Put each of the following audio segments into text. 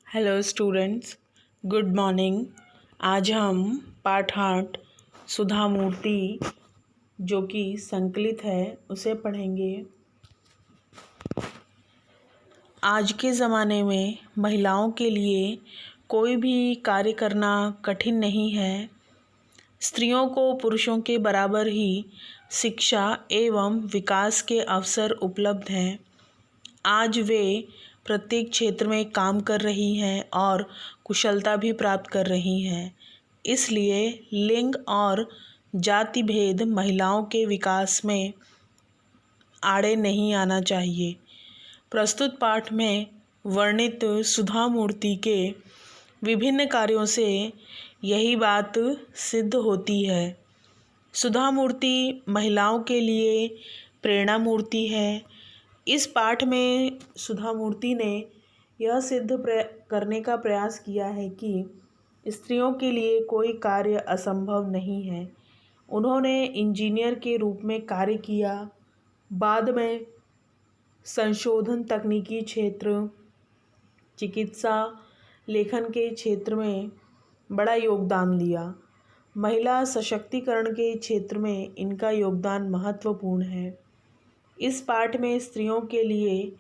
Hello students, good morning. आज हम पाठ 8 सुधा मूर्ति जो कि संकलित है उसे पढ़ेंगे। आज के ज़माने में महिलाओं के लिए कोई भी कार्य करना कठिन नहीं है। स्त्रियों को पुरुषों के बराबर ही शिक्षा एवं विकास के अवसर उपलब्ध हैं। आज वे प्रत्येक क्षेत्र में काम कर रही हैं और कुशलता भी प्राप्त कर रही हैं। इसलिए लिंग और जाति भेद महिलाओं के विकास में आड़े नहीं आना चाहिए। प्रस्तुत पाठ में वर्णित सुधा मूर्ति के विभिन्न कार्यों से यही बात सिद्ध होती है। सुधा मूर्ति महिलाओं के लिए प्रेरणा मूर्ति है। इस पाठ में सुधा मूर्ति ने यह सिद्ध करने का प्रयास किया है कि स्त्रियों के लिए कोई कार्य असंभव नहीं है। उन्होंने इंजीनियर के रूप में कार्य किया, बाद में संशोधन तकनीकी क्षेत्र, चिकित्सा, लेखन के क्षेत्र में बड़ा योगदान दिया। महिला सशक्तिकरण के क्षेत्र में इनका योगदान महत्वपूर्ण है। इस पाठ में स्त्रियों के लिए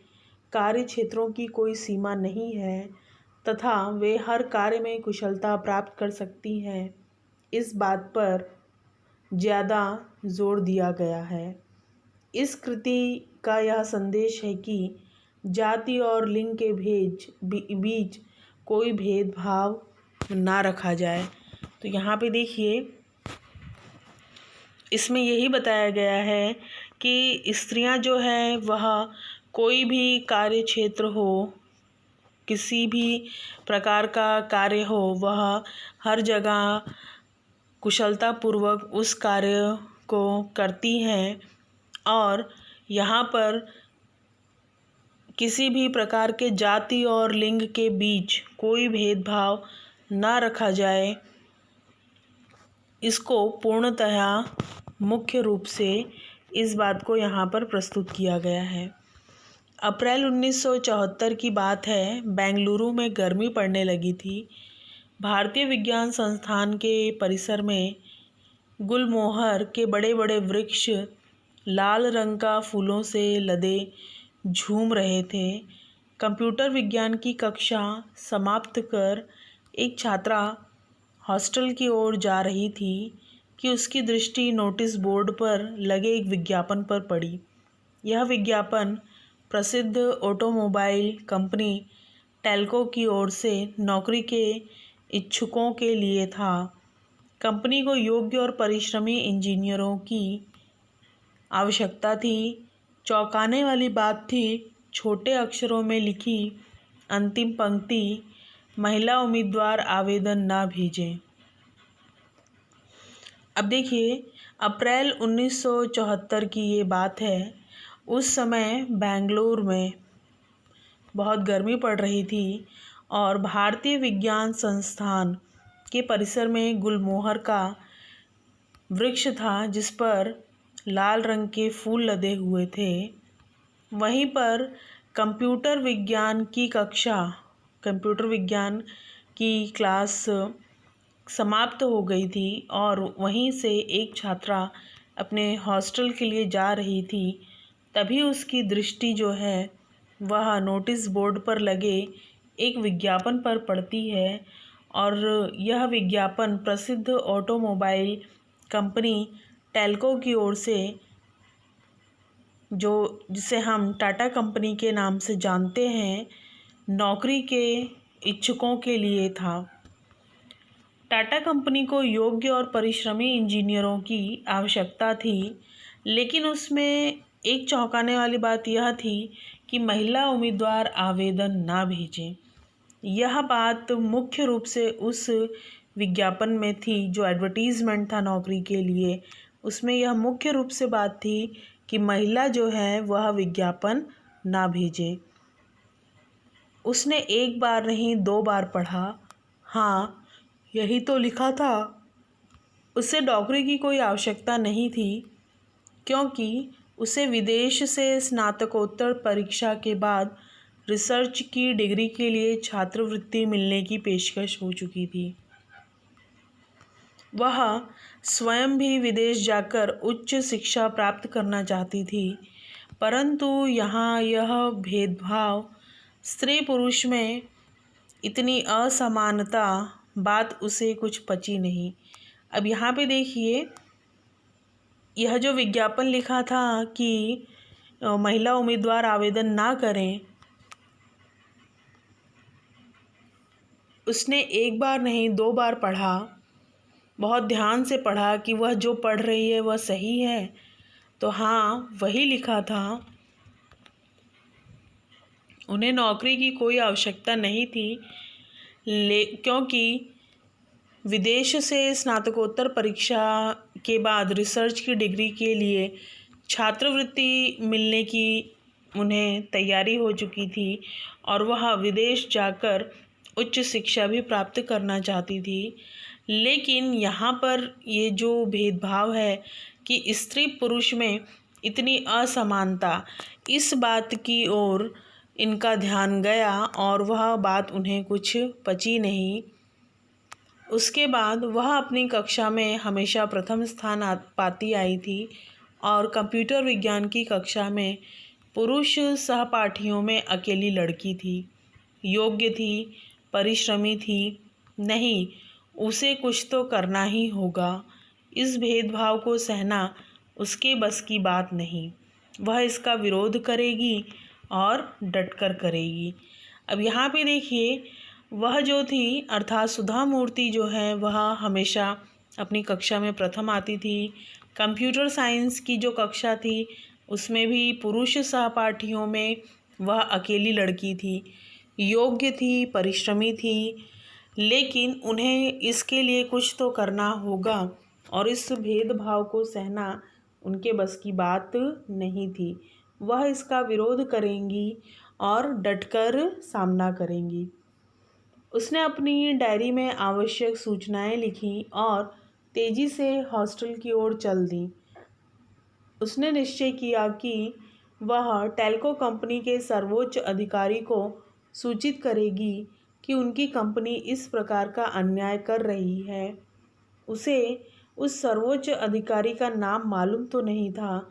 कार्य क्षेत्रों की कोई सीमा नहीं है तथा वे हर कार्य में कुशलता प्राप्त कर सकती हैं। इस बात पर ज़्यादा जोर दिया गया है। इस कृति का यह संदेश है कि जाति और लिंग के बीच कोई भेदभाव ना रखा जाए। तो यहाँ पे देखिए, इसमें यही बताया गया है कि स्त्रियां जो है वह कोई भी कार्य क्षेत्र हो, किसी भी प्रकार का कार्य हो, वह हर जगह कुशलतापूर्वक उस कार्य को करती हैं और यहाँ पर किसी भी प्रकार के जाति और लिंग के बीच कोई भेदभाव ना रखा जाए। इसको पूर्णतया मुख्य रूप से इस बात को यहाँ पर प्रस्तुत किया गया है। अप्रैल 1974 की बात है। बेंगलुरु में गर्मी पड़ने लगी थी। भारतीय विज्ञान संस्थान के परिसर में गुलमोहर के बड़े बड़े वृक्ष लाल रंग का फूलों से लदे झूम रहे थे। कंप्यूटर विज्ञान की कक्षा समाप्त कर एक छात्रा हॉस्टल की ओर जा रही थी कि उसकी दृष्टि नोटिस बोर्ड पर लगे एक विज्ञापन पर पड़ी। यह विज्ञापन प्रसिद्ध ऑटोमोबाइल कंपनी टेल्को की ओर से नौकरी के इच्छुकों के लिए था। कंपनी को योग्य और परिश्रमी इंजीनियरों की आवश्यकता थी। चौंकाने वाली बात थी, छोटे अक्षरों में लिखी अंतिम पंक्ति, महिला उम्मीदवार आवेदन ना भेजें। अब देखिए, अप्रैल 1974 की ये बात है। उस समय बेंगलुरु में बहुत गर्मी पड़ रही थी और भारतीय विज्ञान संस्थान के परिसर में गुलमोहर का वृक्ष था जिस पर लाल रंग के फूल लदे हुए थे। वहीं पर कंप्यूटर विज्ञान की क्लास समाप्त हो गई थी और वहीं से एक छात्रा अपने हॉस्टल के लिए जा रही थी। तभी उसकी दृष्टि जो है वह नोटिस बोर्ड पर लगे एक विज्ञापन पर पड़ती है और यह विज्ञापन प्रसिद्ध ऑटोमोबाइल कंपनी टेल्को की ओर से, जिसे हम टाटा कंपनी के नाम से जानते हैं, नौकरी के इच्छुकों के लिए था। टाटा कंपनी को योग्य और परिश्रमी इंजीनियरों की आवश्यकता थी, लेकिन उसमें एक चौंकाने वाली बात यह थी कि महिला उम्मीदवार आवेदन ना भेजें। यह बात मुख्य रूप से उस विज्ञापन में थी जो एडवर्टीज़मेंट था नौकरी के लिए। उसमें यह मुख्य रूप से बात थी कि महिला जो है वह विज्ञापन ना भेजे। उसने एक बार नहीं 2 बार पढ़ा। हाँ, यही तो लिखा था। उसे नौकरी की कोई आवश्यकता नहीं थी क्योंकि उसे विदेश से स्नातकोत्तर परीक्षा के बाद रिसर्च की डिग्री के लिए छात्रवृत्ति मिलने की पेशकश हो चुकी थी। वह स्वयं भी विदेश जाकर उच्च शिक्षा प्राप्त करना चाहती थी, परंतु यहाँ यह भेदभाव, स्त्री पुरुष में इतनी असमानता, बात उसे कुछ पची नहीं। अब यहाँ पे देखिए, यह जो विज्ञापन लिखा था कि महिला उम्मीदवार आवेदन ना करें, उसने एक बार नहीं 2 बार पढ़ा, बहुत ध्यान से पढ़ा कि वह जो पढ़ रही है वह सही है। तो हाँ, वही लिखा था। उन्हें नौकरी की कोई आवश्यकता नहीं थी, क्योंकि विदेश से स्नातकोत्तर परीक्षा के बाद रिसर्च की डिग्री के लिए छात्रवृत्ति मिलने की उन्हें तैयारी हो चुकी थी और वह विदेश जाकर उच्च शिक्षा भी प्राप्त करना चाहती थी। लेकिन यहाँ पर ये जो भेदभाव है कि स्त्री पुरुष में इतनी असमानता, इस बात की ओर इनका ध्यान गया और वह बात उन्हें कुछ पची नहीं। उसके बाद वह अपनी कक्षा में हमेशा प्रथम स्थान पाती आई थी और कंप्यूटर विज्ञान की कक्षा में पुरुष सहपाठियों में अकेली लड़की थी। योग्य थी, परिश्रमी थी, नहीं, उसे कुछ तो करना ही होगा। इस भेदभाव को सहना उसके बस की बात नहीं। वह इसका विरोध करेगी और डटकर करेगी। अब यहाँ पे देखिए, वह जो थी अर्थात सुधा मूर्ति जो है, वह हमेशा अपनी कक्षा में प्रथम आती थी। कंप्यूटर साइंस की जो कक्षा थी उसमें भी पुरुष सहपाठियों में वह अकेली लड़की थी। योग्य थी, परिश्रमी थी, लेकिन उन्हें इसके लिए कुछ तो करना होगा और इस भेदभाव को सहना उनके बस की बात नहीं थी। वह इसका विरोध करेंगी और डटकर सामना करेंगी। उसने अपनी डायरी में आवश्यक सूचनाएं लिखीं और तेजी से हॉस्टल की ओर चल दी। उसने निश्चय किया कि वह टेल्को कंपनी के सर्वोच्च अधिकारी को सूचित करेगी कि उनकी कंपनी इस प्रकार का अन्याय कर रही है। उसे उस सर्वोच्च अधिकारी का नाम मालूम तो नहीं था,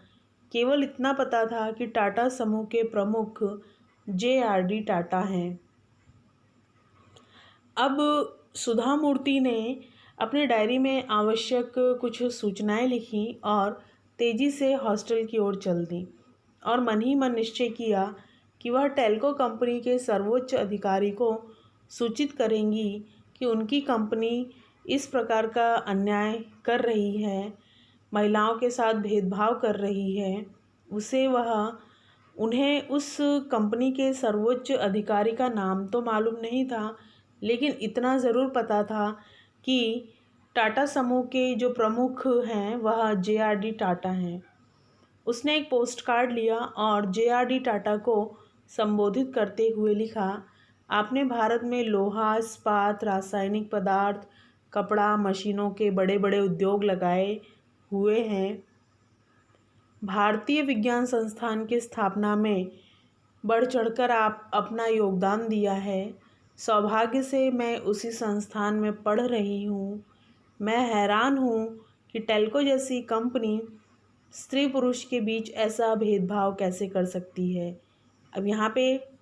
केवल इतना पता था कि टाटा समूह के प्रमुख JRD टाटा हैं। अब सुधा मूर्ति ने अपनी डायरी में आवश्यक कुछ सूचनाएं लिखीं और तेजी से हॉस्टल की ओर चल दी और मन ही मन निश्चय किया कि वह टेल्को कंपनी के सर्वोच्च अधिकारी को सूचित करेंगी कि उनकी कंपनी इस प्रकार का अन्याय कर रही है, महिलाओं के साथ भेदभाव कर रही है। उन्हें उस कंपनी के सर्वोच्च अधिकारी का नाम तो मालूम नहीं था, लेकिन इतना ज़रूर पता था कि टाटा समूह के जो प्रमुख हैं वह JRD टाटा हैं। उसने एक पोस्ट कार्ड लिया और JRD टाटा को संबोधित करते हुए लिखा, आपने भारत में लोहा, इस्पात, रासायनिक पदार्थ, कपड़ा, मशीनों के बड़े बड़े उद्योग लगाए हुए हैं। भारतीय विज्ञान संस्थान की स्थापना में बढ़ चढ़कर आप अपना योगदान दिया है। सौभाग्य से मैं उसी संस्थान में पढ़ रही हूँ। मैं हैरान हूँ कि टेल्को जैसी कंपनी स्त्री पुरुष के बीच ऐसा भेदभाव कैसे कर सकती है। अब यहाँ पे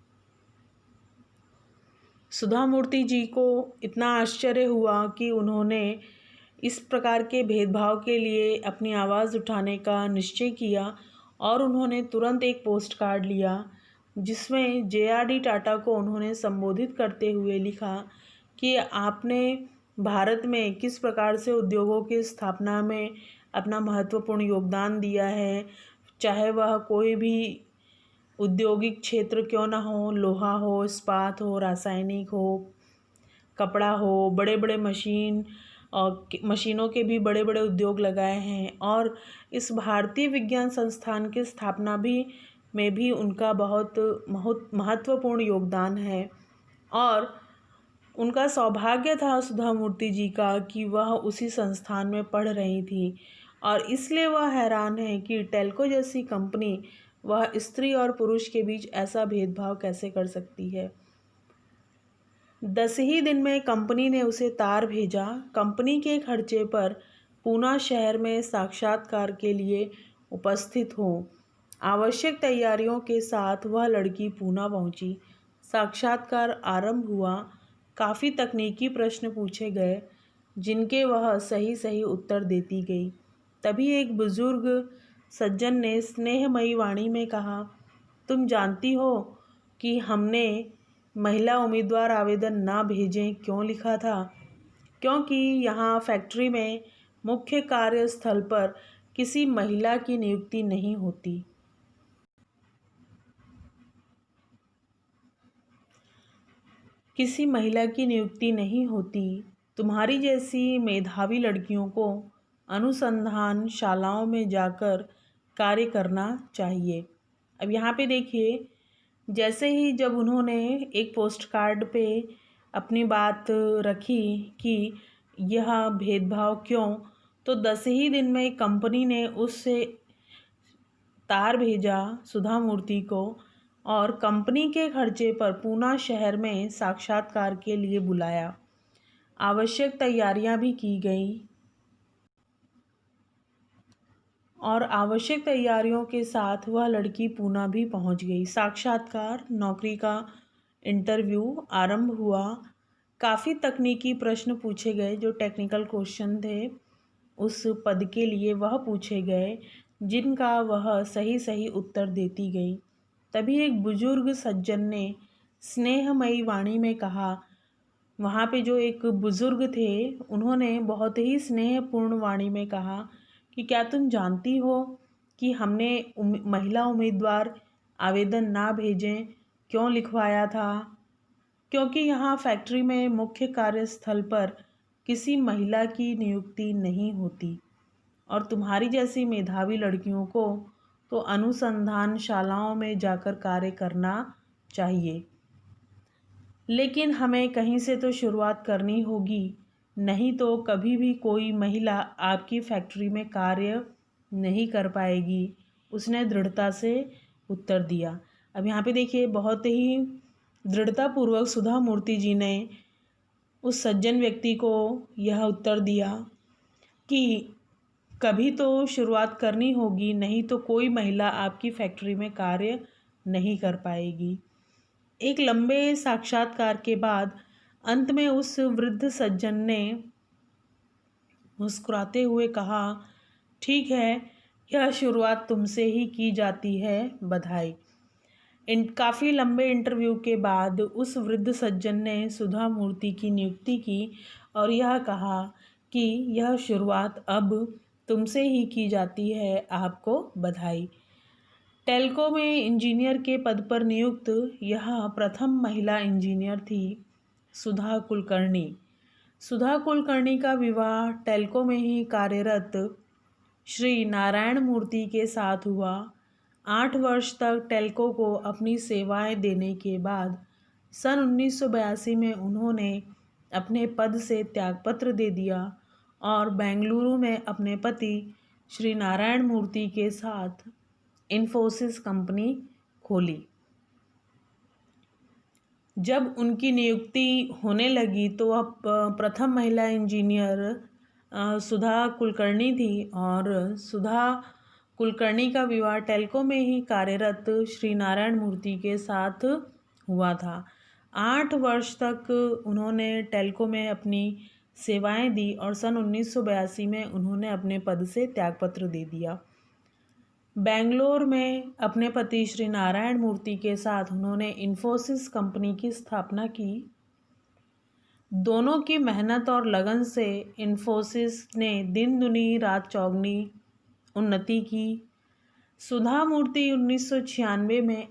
सुधा मूर्ति जी को इतना आश्चर्य हुआ कि उन्होंने इस प्रकार के भेदभाव के लिए अपनी आवाज़ उठाने का निश्चय किया और उन्होंने तुरंत एक पोस्ट कार्ड लिया जिसमें JRD टाटा को उन्होंने संबोधित करते हुए लिखा कि आपने भारत में किस प्रकार से उद्योगों की स्थापना में अपना महत्वपूर्ण योगदान दिया है, चाहे वह कोई भी औद्योगिक क्षेत्र क्यों ना हो, लोहा हो, इस्पात हो, रासायनिक हो, कपड़ा हो, बड़े बड़े मशीनों के भी बड़े बड़े उद्योग लगाए हैं और इस भारतीय विज्ञान संस्थान की स्थापना में भी उनका बहुत महत्वपूर्ण योगदान है। और उनका सौभाग्य था सुधा मूर्ति जी का कि वह उसी संस्थान में पढ़ रही थी और इसलिए वह हैरान है कि टेल्को जैसी कंपनी वह स्त्री और पुरुष के बीच ऐसा भेदभाव कैसे कर सकती है। 10 ही दिन में कंपनी ने उसे तार भेजा। कंपनी के खर्चे पर पूना शहर में साक्षात्कार के लिए उपस्थित हो। आवश्यक तैयारियों के साथ वह लड़की पूना पहुंची। साक्षात्कार आरंभ हुआ। काफ़ी तकनीकी प्रश्न पूछे गए जिनके वह सही सही उत्तर देती गई। तभी एक बुजुर्ग सज्जन ने स्नेहमयी वाणी में कहा, तुम जानती हो कि हमने महिला उम्मीदवार आवेदन ना भेजें क्यों लिखा था? क्योंकि यहाँ फैक्ट्री में मुख्य कार्यस्थल पर किसी महिला की नियुक्ति नहीं होती। किसी महिला की नियुक्ति नहीं होती। तुम्हारी जैसी मेधावी लड़कियों को अनुसंधान शालाओं में जाकर कार्य करना चाहिए। अब यहाँ पे देखिए, जैसे ही जब उन्होंने एक पोस्ट कार्ड पे अपनी बात रखी कि यह भेदभाव क्यों, तो 10 ही दिन में कंपनी ने उससे तार भेजा सुधा मूर्ति को और कंपनी के खर्चे पर पूना शहर में साक्षात्कार के लिए बुलाया। आवश्यक तैयारियां भी की गई और आवश्यक तैयारियों के साथ वह लड़की पूना भी पहुंच गई। साक्षात्कार, नौकरी का इंटरव्यू आरंभ हुआ। काफ़ी तकनीकी प्रश्न पूछे गए, जो टेक्निकल क्वेश्चन थे उस पद के लिए वह पूछे गए, जिनका वह सही सही उत्तर देती गई। तभी एक बुजुर्ग सज्जन ने स्नेहमयी वाणी में कहा, वहाँ पे जो एक बुजुर्ग थे उन्होंने बहुत ही स्नेहपूर्ण वाणी में कहा कि क्या तुम जानती हो कि हमने महिला उम्मीदवार आवेदन ना भेजें क्यों लिखवाया था? क्योंकि यहाँ फैक्ट्री में मुख्य कार्यस्थल पर किसी महिला की नियुक्ति नहीं होती और तुम्हारी जैसी मेधावी लड़कियों को तो अनुसंधान शालाओं में जाकर कार्य करना चाहिए। लेकिन हमें कहीं से तो शुरुआत करनी होगी, नहीं तो कभी भी कोई महिला आपकी फैक्ट्री में कार्य नहीं कर पाएगी, उसने दृढ़ता से उत्तर दिया। अब यहाँ पे देखिए, बहुत ही दृढ़तापूर्वक सुधा मूर्ति जी ने उस सज्जन व्यक्ति को यह उत्तर दिया कि कभी तो शुरुआत करनी होगी, नहीं तो कोई महिला आपकी फैक्ट्री में कार्य नहीं कर पाएगी। एक लंबे साक्षात्कार के बाद अंत में उस वृद्ध सज्जन ने मुस्कुराते हुए कहा, ठीक है, यह शुरुआत तुमसे ही की जाती है, बधाई। काफ़ी लंबे इंटरव्यू के बाद उस वृद्ध सज्जन ने सुधा मूर्ति की नियुक्ति की और यह कहा कि यह शुरुआत अब तुमसे ही की जाती है, आपको बधाई। टेल्को में इंजीनियर के पद पर नियुक्त यह प्रथम महिला इंजीनियर थी सुधा कुलकर्णी। सुधा कुलकर्णी का विवाह टेल्को में ही कार्यरत श्री नारायण मूर्ति के साथ हुआ। 8 वर्ष तक टेल्को को अपनी सेवाएं देने के बाद सन 1982 में उन्होंने अपने पद से त्यागपत्र दे दिया और बेंगलुरु में अपने पति श्री नारायण मूर्ति के साथ इन्फोसिस कंपनी खोली। जब उनकी नियुक्ति होने लगी तो वह प्रथम महिला इंजीनियर सुधा कुलकर्णी थी और सुधा कुलकर्णी का विवाह टेल्को में ही कार्यरत श्री नारायण मूर्ति के साथ हुआ था। 8 वर्ष तक उन्होंने टेल्को में अपनी सेवाएं दी और सन 1982 में उन्होंने अपने पद से त्यागपत्र दे दिया। बेंगलोर में अपने पति श्री नारायण मूर्ति के साथ उन्होंने इन्फोसिस कंपनी की स्थापना की। दोनों की मेहनत और लगन से इन्फोसिस ने दिन दुनी रात चौगनी उन्नति की। सुधा मूर्ति 1996 में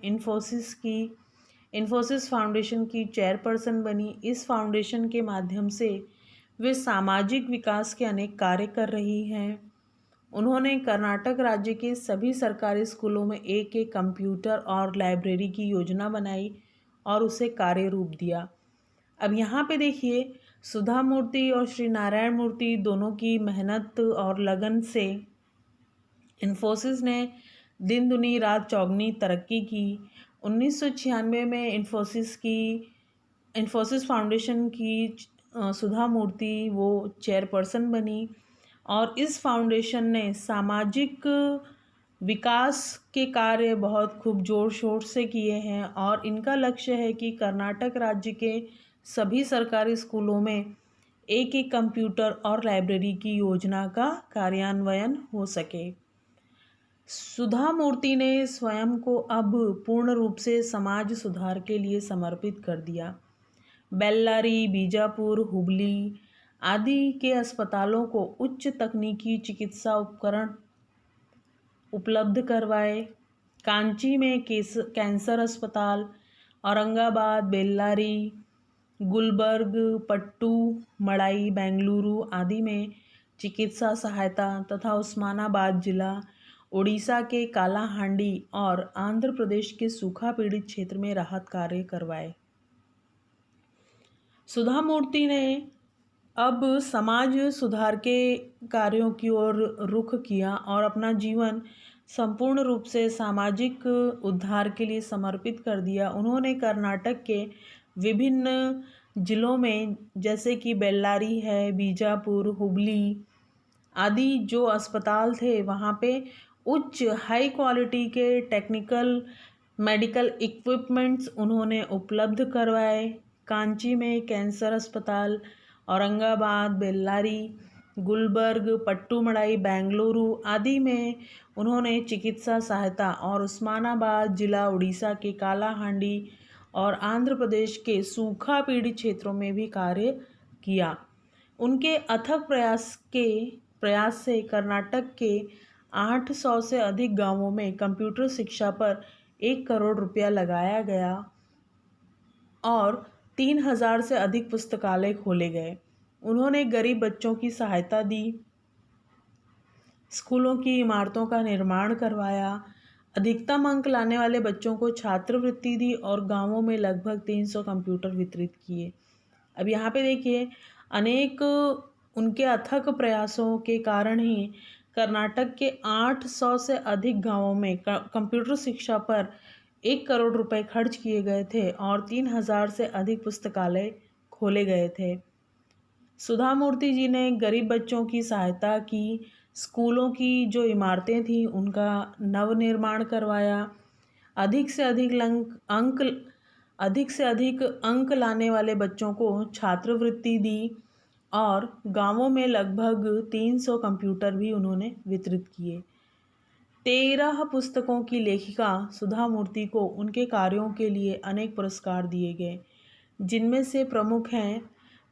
इन्फोसिस फाउंडेशन की चेयरपर्सन बनी। इस फाउंडेशन के माध्यम से वे सामाजिक विकास के अनेक कार्य कर रही हैं। उन्होंने कर्नाटक राज्य के सभी सरकारी स्कूलों में एक कंप्यूटर और लाइब्रेरी की योजना बनाई और उसे कार्य रूप दिया। अब यहाँ पे देखिए, सुधा मूर्ति और श्री नारायण मूर्ति दोनों की मेहनत और लगन से इन्फोसिस ने दिन दुनी रात चौगनी तरक्की की। 1996 में इन्फोसिस फाउंडेशन की सुधा मूर्ति वो चेयरपर्सन बनी और इस फाउंडेशन ने सामाजिक विकास के कार्य बहुत खूब जोर शोर से किए हैं और इनका लक्ष्य है कि कर्नाटक राज्य के सभी सरकारी स्कूलों में एक एक कंप्यूटर और लाइब्रेरी की योजना का कार्यान्वयन हो सके। सुधा मूर्ति ने स्वयं को अब पूर्ण रूप से समाज सुधार के लिए समर्पित कर दिया। बेल्लारी, बीजापुर, हुबली आदि के अस्पतालों को उच्च तकनीकी चिकित्सा उपकरण उपलब्ध करवाए। कांची में कैंसर अस्पताल, औरंगाबाद, बेल्लारी, गुलबर्ग, पट्टू मड़ाई, बेंगलुरु आदि में चिकित्सा सहायता तथा उस्मानाबाद जिला, उड़ीसा के कालाहांडी और आंध्र प्रदेश के सूखा पीड़ित क्षेत्र में राहत कार्य करवाए। सुधा मूर्ति ने अब समाज सुधार के कार्यों की ओर रुख किया और अपना जीवन संपूर्ण रूप से सामाजिक उद्धार के लिए समर्पित कर दिया। उन्होंने कर्नाटक के विभिन्न जिलों में जैसे कि बेल्लारी है, बीजापुर, हुबली आदि जो अस्पताल थे वहाँ पे उच्च हाई क्वालिटी के टेक्निकल मेडिकल इक्विपमेंट्स उन्होंने उपलब्ध करवाए। कांची में कैंसर अस्पताल, औरंगाबाद, बेल्लारी, गुलबर्ग, पट्टूमड़ाई, बेंगलुरु आदि में उन्होंने चिकित्सा सहायता और उस्मानाबाद जिला, उड़ीसा के कालाहांडी और आंध्र प्रदेश के सूखा पीड़ित क्षेत्रों में भी कार्य किया। उनके अथक प्रयास से कर्नाटक के 800 से अधिक गांवों में कंप्यूटर शिक्षा पर 1 करोड़ रुपया लगाया गया और 3000 से अधिक पुस्तकालय खोले गए। उन्होंने गरीब बच्चों की सहायता दी, स्कूलों की इमारतों का निर्माण करवाया, अधिकतम अंक लाने वाले बच्चों को छात्रवृत्ति दी और गांवों में लगभग 300 कंप्यूटर वितरित किए। अब यहाँ पे देखिए, अनेक उनके अथक प्रयासों के कारण ही कर्नाटक के 800 से अधिक गांवों में कंप्यूटर शिक्षा पर 1 करोड़ रुपए खर्च किए गए थे और 3000 से अधिक पुस्तकालय खोले गए थे। सुधा मूर्ति जी ने गरीब बच्चों की सहायता की, स्कूलों की जो इमारतें थीं उनका नवनिर्माण करवाया, अधिक से अधिक अंक लाने वाले बच्चों को छात्रवृत्ति दी और गांवों में लगभग 300 कंप्यूटर भी उन्होंने वितरित किए। 13 पुस्तकों की लेखिका सुधा मूर्ति को उनके कार्यों के लिए अनेक पुरस्कार दिए गए, जिनमें से प्रमुख हैं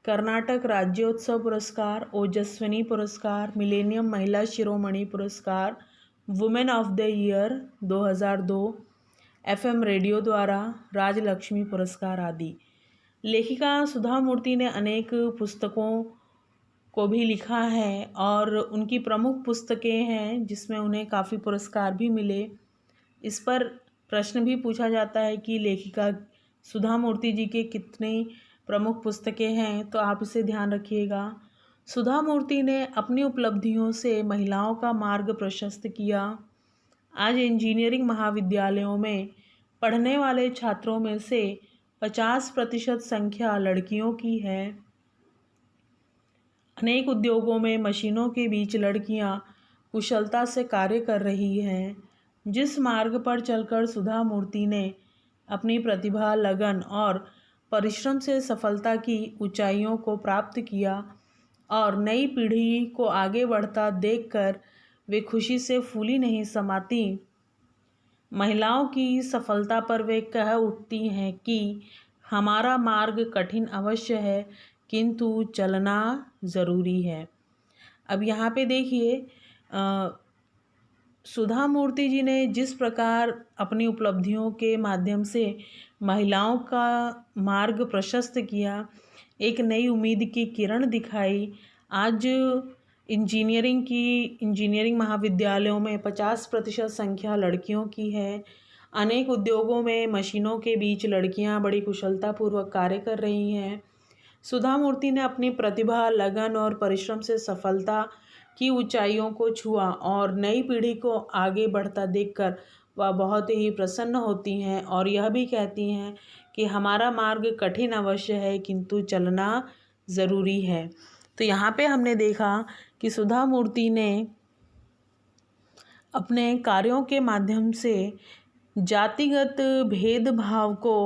कर्नाटक राज्योत्सव पुरस्कार, ओजस्विनी पुरस्कार, मिलेनियम महिला शिरोमणि पुरस्कार, women of the year 2002, FM radio द्वारा राजलक्ष्मी पुरस्कार आदि। लेखिका सुधा मूर्ति ने अनेक पुस्तकों को भी लिखा है और उनकी प्रमुख पुस्तकें हैं जिसमें उन्हें काफ़ी पुरस्कार भी मिले। इस पर प्रश्न भी पूछा जाता है कि लेखिका सुधा मूर्ति जी के कितनी प्रमुख पुस्तकें हैं, तो आप इसे ध्यान रखिएगा। सुधा मूर्ति ने अपनी उपलब्धियों से महिलाओं का मार्ग प्रशस्त किया। आज इंजीनियरिंग महाविद्यालयों में पढ़ने वाले छात्रों में से 50% संख्या लड़कियों की है। अनेक उद्योगों में मशीनों के बीच लड़कियां कुशलता से कार्य कर रही हैं। जिस मार्ग पर चलकर सुधा मूर्ति ने अपनी प्रतिभा, लगन और परिश्रम से सफलता की ऊंचाइयों को प्राप्त किया और नई पीढ़ी को आगे बढ़ता देखकर वे खुशी से फूली नहीं समाती। महिलाओं की सफलता पर वे कह उठती हैं कि हमारा मार्ग कठिन अवश्य है, किंतु चलना ज़रूरी है। अब यहाँ पे देखिए, सुधा मूर्ति जी ने जिस प्रकार अपनी उपलब्धियों के माध्यम से महिलाओं का मार्ग प्रशस्त किया, एक नई उम्मीद की किरण दिखाई। आज इंजीनियरिंग महाविद्यालयों में 50% संख्या लड़कियों की है। अनेक उद्योगों में मशीनों के बीच लड़कियां बड़ी कुशलतापूर्वक कार्य कर रही हैं। सुधा मूर्ति ने अपनी प्रतिभा, लगन और परिश्रम से सफलता की ऊंचाइयों को छुआ और नई पीढ़ी को आगे बढ़ता देखकर वह बहुत ही प्रसन्न होती हैं और यह भी कहती हैं कि हमारा मार्ग कठिन अवश्य है किंतु चलना ज़रूरी है। तो यहाँ पे हमने देखा कि सुधा मूर्ति ने अपने कार्यों के माध्यम से जातिगत भेदभाव को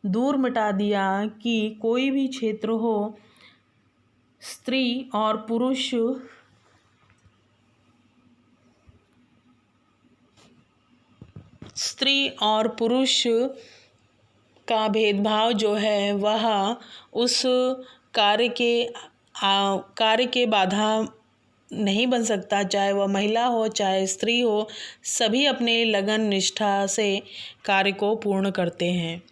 दूर मिटा दिया कि कोई भी क्षेत्र हो, स्त्री और पुरुष का भेदभाव जो है वह उस कार्य के बाधा नहीं बन सकता। चाहे वह महिला हो चाहे स्त्री हो, सभी अपने लगन निष्ठा से कार्य को पूर्ण करते हैं।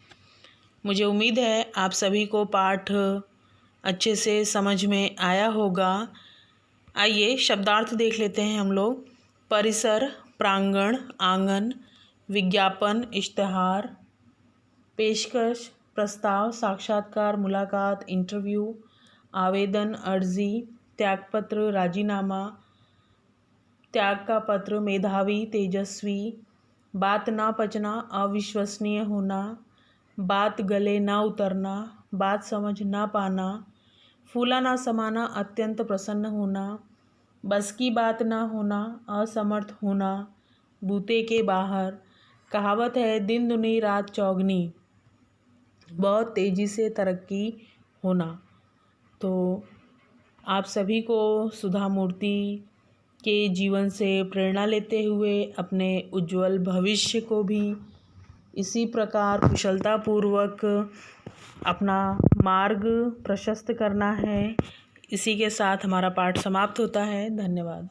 मुझे उम्मीद है आप सभी को पाठ अच्छे से समझ में आया होगा। आइए शब्दार्थ देख लेते हैं हम लोग। परिसर, प्रांगण, आंगन, विज्ञापन, इश्तिहार, पेशकश, प्रस्ताव, साक्षात्कार, मुलाकात, इंटरव्यू, आवेदन, अर्जी, त्यागपत्र, राजीनामा, त्याग का पत्र, मेधावी, तेजस्वी, बात ना पचना, अविश्वसनीय होना, बात गले ना उतरना, बात समझ ना पाना, फूला ना समाना, अत्यंत प्रसन्न होना, बस की बात ना होना, असमर्थ होना, बूते के बाहर। कहावत है दिन दुनी रात चौगनी, बहुत तेज़ी से तरक्की होना। तो आप सभी को सुधा मूर्ति के जीवन से प्रेरणा लेते हुए अपने उज्जवल भविष्य को भी इसी प्रकार कुशलतापूर्वक अपना मार्ग प्रशस्त करना है। इसी के साथ हमारा पाठ समाप्त होता है। धन्यवाद।